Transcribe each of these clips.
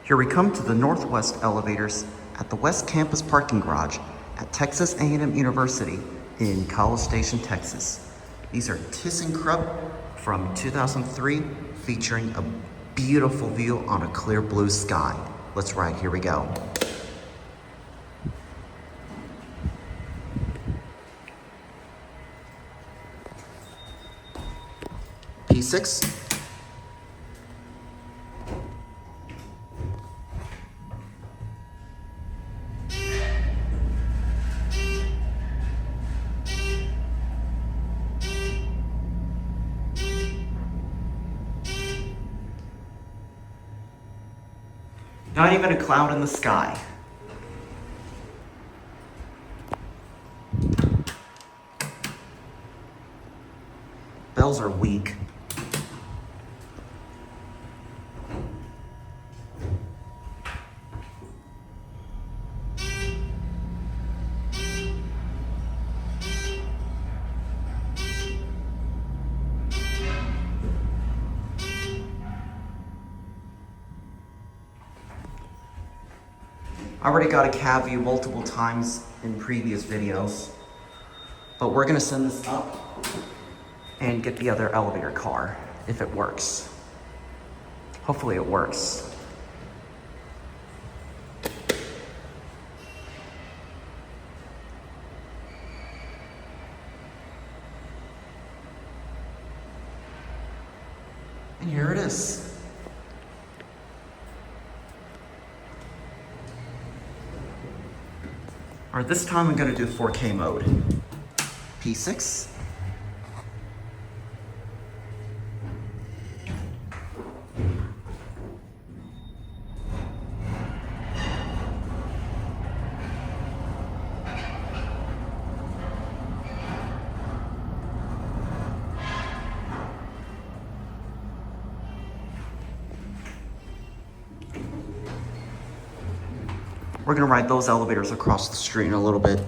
Here we come to the Northwest elevators at the West Campus parking garage at Texas A&M University in College Station, Texas. These are ThyssenKrupp from 2003, featuring a beautiful view on a clear blue sky. Let's ride, here we go. P6. Not even a cloud in the sky. Bells are weak. I already got a cab view multiple times in previous videos, but we're gonna send this up and get the other elevator car if it works. Hopefully it works. And here it is. All right, this time I'm gonna do 4K mode. P6. We're gonna ride those elevators across the street in a little bit.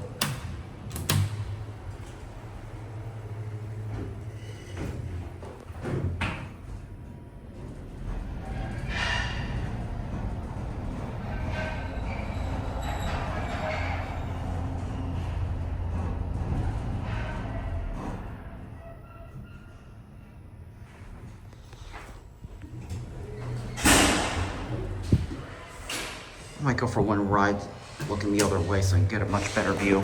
I might go for one ride looking the other way so I can get a much better view.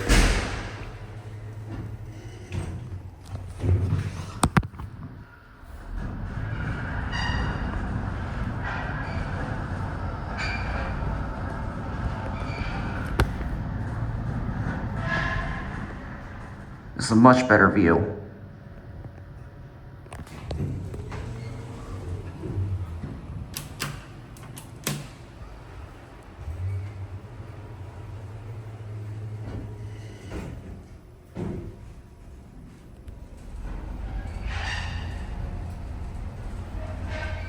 This is a much better view.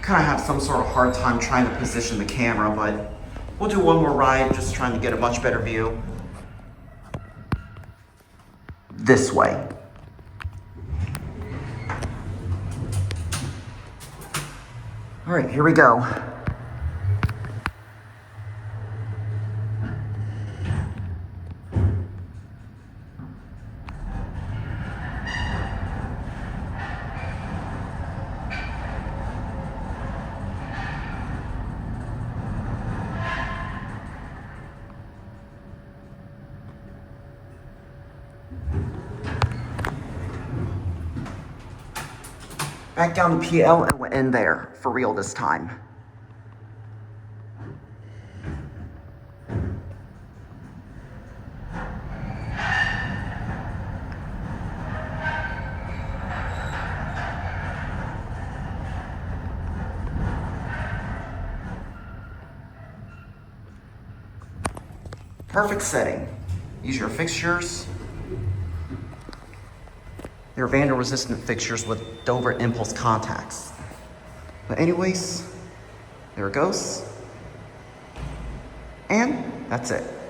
Kind of have some sort of hard time trying to position the camera, but we'll do one more ride, just trying to get a much better view. This way. All right, here we go. Back down to PL and we're in there, for real this time. Perfect setting. Use your fixtures. They're vandal resistant fixtures with Dover impulse contacts. But anyways, there it goes. And that's it.